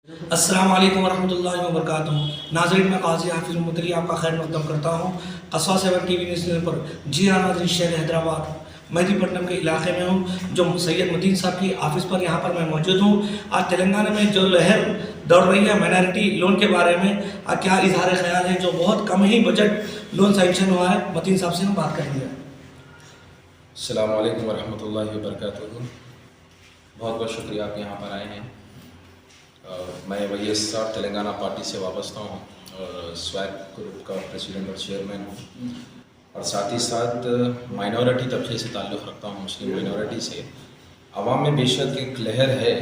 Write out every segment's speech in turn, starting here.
अस्सलाम वालेकुम वरहमतुल्लाहि वबरकातुहू। नाज़रीन, मैं काज़ी हाफिज़ मुतली आपका खैर मक़दम करता हूँ कस्बा 7 टीवी न्यूज़ चैनल पर। जी हाँ नाज़रीन, शहर हैदराबाद मेहदीपट्टनम के इलाके में हूँ, जो सैयद मतीन साहब की ऑफ़िस पर यहाँ पर मैं मौजूद हूँ। आज तेलंगाना में जो लहर दौड़ रही है माइनॉरिटी लोन के बारे में, क्या इजहार ख्याल है, जो बहुत कम ही बजट लोन सैंक्शन हुआ है, मतीन साहब से हम बात करेंगे। अस्सलाम वालेकुम वरहमतुल्लाहि वबरकातुहू। बहुत बहुत शुक्रिया आप यहाँ पर आए हैं। मैं वैस साहब तेलंगाना पार्टी से वाबस्ता हूँ और स्वैग ग्रुप का प्रेसिडेंट और चेयरमैन हूँ, और साथ ही साथ माइनॉरिटी तबके से ताल्लुक़ रखता हूँ, मुस्लिम माइनॉरिटी से। आवाम में बेशक एक लहर है,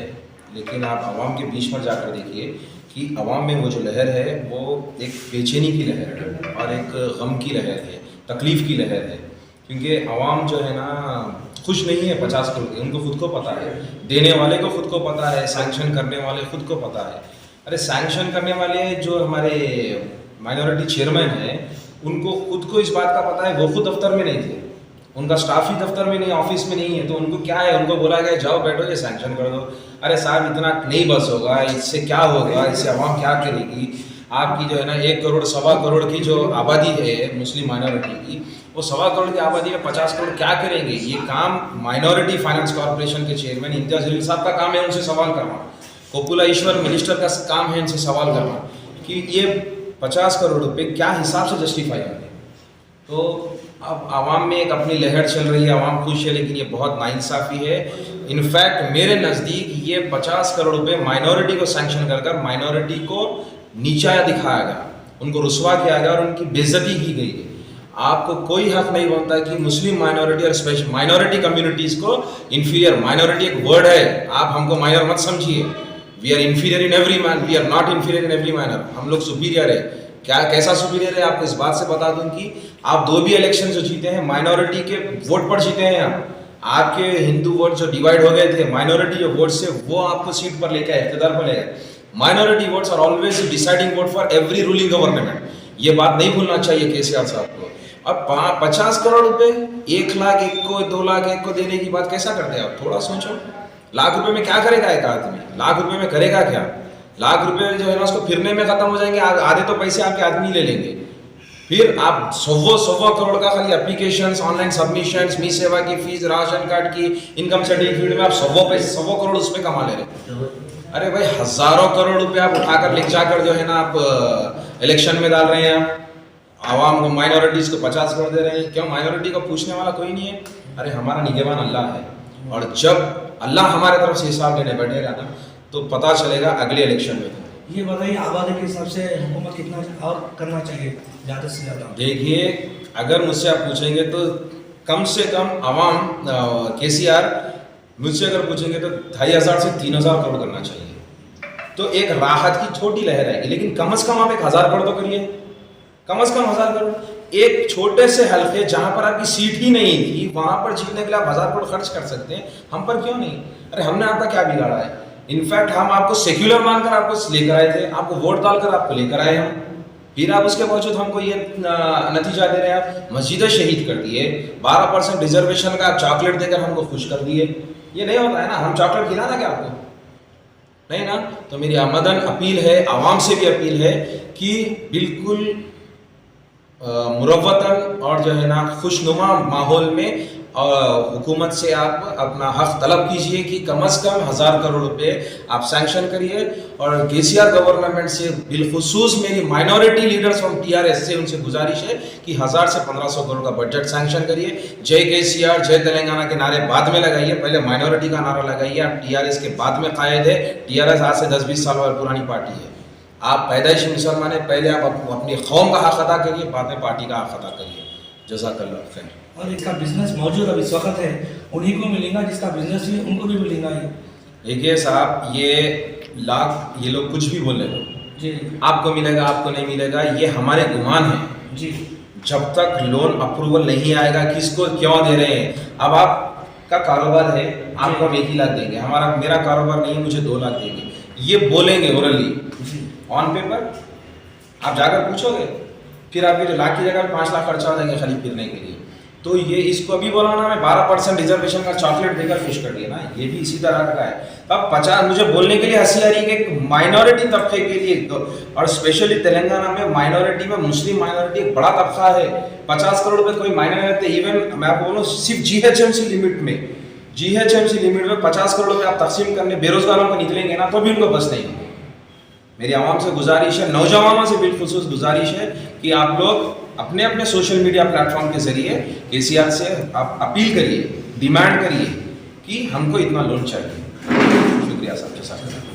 लेकिन आप आवाम के बीच में जाकर देखिए कि आवाम में वो जो लहर है वो एक बेचैनी की लहर है और एक गम की लहर है, तकलीफ़ की लहर है। क्योंकि आवाम जो है ना खुश नहीं है 50 करोड़ के, उनको खुद को पता है, देने वाले को खुद को पता है, सैंक्शन करने वाले खुद को पता है। अरे सैंक्शन करने वाले जो हमारे माइनॉरिटी चेयरमैन हैं, उनको खुद को इस बात का पता है, वो खुद दफ्तर में नहीं थे, उनका स्टाफ ही दफ्तर में नहीं, ऑफिस में नहीं है, तो उनको क्या है, उनको बोला गया जाओ बैठो ये सैंक्शन कर दो। अरे साहब इतना नहीं बस होगा, इससे क्या होगा, इससे आवाम क्या करेगी। आपकी जो है ना 1 करोड़ 1.25 करोड़ की जो आबादी है मुस्लिम माइनॉरिटी की, वो 1.25 करोड़ की आबादी में 50 करोड़ क्या करेंगे। ये काम माइनॉरिटी फाइनेंस कॉर्पोरेशन के चेयरमैन इम्तियाज जलील साहब का काम है उनसे सवाल करना, कोपुला ईश्वर मिनिस्टर का काम है इनसे सवाल करना कि ये 50 करोड़ रुपए क्या हिसाब से जस्टिफाई होंगे। तो अब आवाम में एक अपनी लहर चल रही है, आवाम खुश है, लेकिन ये बहुत नाइंसाफ़ी है। इनफैक्ट मेरे नज़दीक ये 50 करोड़ रुपए माइनॉरिटी को सैंक्शन कर माइनॉरिटी को नीचा दिखाया गया, उनको रुस्वा किया गया और उनकी बेइज्जती की गई है। आपको कोई हक नहीं बनता कि मुस्लिम माइनॉरिटी और स्पेशल माइनॉरिटी कम्युनिटीज़ को इन्फीरियर, माइनॉरिटी एक वर्ड है, आप हमको माइनर मत समझिए। We are inferior in every man, we are not inferior in every manner. हम लोग सुपीरियर है। क्या कैसा सुपीरियर है आपको इस बात से बता दूं कि आप 2 भी इलेक्शन जो जीते हैं माइनॉरिटी के वोट पर जीते हैं। आपके हिंदू वोट जो डिवाइड हो गए थे माइनॉरिटी जो वोट से, वो आपको सीट पर लेके आए, इक़्तिदार पर ले गए। Minority votes are always deciding vote for every ruling government. ये बात नहीं भूलना चाहिए केसीआर साहब को। अब 50 करोड़ रुपए 1 लाख एक को, 2 लाख एक को देने की बात कैसा करते हैं आप, थोड़ा सोचो। लाख रुपए में क्या करेगा एक आदमी, लाख रुपए में करेगा क्या। लाख रुपए जो है ना उसको फिरने में खत्म हो जाएंगे, आधे तो पैसे आपके आदमी ले लेंगे। फिर आप 100 करोड़ का खाली एप्लीकेशंस, ऑनलाइन सबमिशंस, मी सेवा की फीस, राशन कार्ड की, इनकम सर्टिफिकेट में आप 100 करोड़ उसमें कमा ले रहे। अरे भाई हजारों करोड़ रुपए आप उठाकर ले जाकर जो है ना आप इलेक्शन में डाल रहे हैं, आवाम को, माइनॉरिटीज को 50 करोड़ दे रहे हैं। क्यों, माइनॉरिटी को पूछने वाला कोई नहीं है। अरे हमारा निगहबान अल्लाह है, और जब अल्लाह हमारे तरफ से हिसाब लेने बैठेगा ना तो पता चलेगा अगले इलेक्शन में। ये बताइए आबादी के हिसाब से हुकूमत कितना और करना चाहिए, ज़्यादा से ज़्यादा। देखिए, अगर मुझसे आप पूछेंगे तो कम से कम आवाम केसीआर मुझसे अगर पूछेंगे तो 2500 से 3000 करोड़ करना चाहिए, तो एक राहत की छोटी लहर आएगी। लेकिन कम से कम आप 1000 करोड़ तो करिए, कम से कम 1000 करोड़। एक छोटे से हल्के जहां पर आपकी सीट ही नहीं थी, वहां पर जीतने के लिए आप 1000 करोड़ खर्च कर सकते हैं, हम पर क्यों नहीं। अरे हमने आपका क्या बिगाड़ा है। इनफैक्ट हम आपको सेक्युलर मानकर आपको लेकर आए थे, आपको वोट डालकर आपको लेकर आए हम, फिर आप उसके बावजूद हमको ये नतीजा दे रहे हैं। आप मस्जिदें शहीद कर दिए, 12% रिजर्वेशन का आप चॉकलेट देकर हमको खुश कर दिए। ये नहीं होता है ना, हम चॉकलेट खिलाना क्या आपको, नहीं ना। तो मेरी आमदन अपील है, आवाम से भी अपील है कि बिल्कुल मुरव्वतन और जो है ना खुशनुमा माहौल में हुकूमत से आप अपना हक तलब कीजिए कि कम से कम 1000 करोड़ रुपए आप सैंक्शन करिए। और केसीआर गवर्नमेंट से बिलखुसूस मेरी माइनॉरिटी लीडर्स फ्रॉम टीआरएस से उनसे गुजारिश है कि 1000 से 1500 करोड़ का बजट सैंक्शन करिए। जय केसीआर, जय तेलंगाना के नारे बाद में लगाइए, पहले माइनॉरिटी का नारा लगाइए। आप टीआरएस के बाद में कायद है। टीआरएस आज से 10-20 साल पुरानी पार्टी है। आप पैदाइशी मुसलमान है, पहले आप अपनी कौम का हक अदा करिए, बाद में पार्टी का हक अदा करिए। जज़ाकल्लाह खैर। और इसका बिजनेस मौजूद अब इस वक्त है, उन्हीं को मिलेगा जिसका बिजनेस है, उनको भी मिलेगा। देखिए साहब, ये लोग कुछ भी बोले जी, आपको मिलेगा आपको नहीं मिलेगा, ये हमारे गुमान है जी। जब तक लोन अप्रूवल नहीं आएगा किसको क्यों दे रहे हैं। अब आपका कारोबार है, आपको हम 1 लाख देंगे, मेरा कारोबार नहीं है, मुझे 2 लाख देंगे, ये बोलेंगे ओरली। ऑन पेपर आप जाकर पूछोगे, फिर आपके जो लाख की जगह 5 लाख खर्चा हो जाएंगे खाली फिरने के लिए। तो ये इसको अभी बोला ना, मैं 12% रिजर्वेशन का चॉकलेट देकर खुश कर दिया ना, ये भी इसी तरह का है। अब 50, मुझे बोलने के लिए हंसी आ रही है कि माइनॉरिटी तबके के लिए, और स्पेशली तेलंगाना में माइनॉरिटी में मुस्लिम माइनॉरिटी एक बड़ा तबका है। 50 करोड़ रुपए कोई मायने नहीं रखते। इवन मैं आपको बोलूँ, सिर्फ जीएचएमसी लिमिट में 50 करोड़ रुपए आप तकसीम करने बेरोजगारों को निकलेंगे ना, तो भी उनको बस नहीं होंगे। मेरी आवाम से गुजारिश है, नौजवानों से बिलखुसूस गुजारिश है कि आप लोग अपने अपने सोशल मीडिया प्लेटफॉर्म के जरिए केसीआर से आप अपील करिए, डिमांड करिए कि हमको इतना लोन चाहिए। शुक्रिया साहब, जज़ाकल्लाह।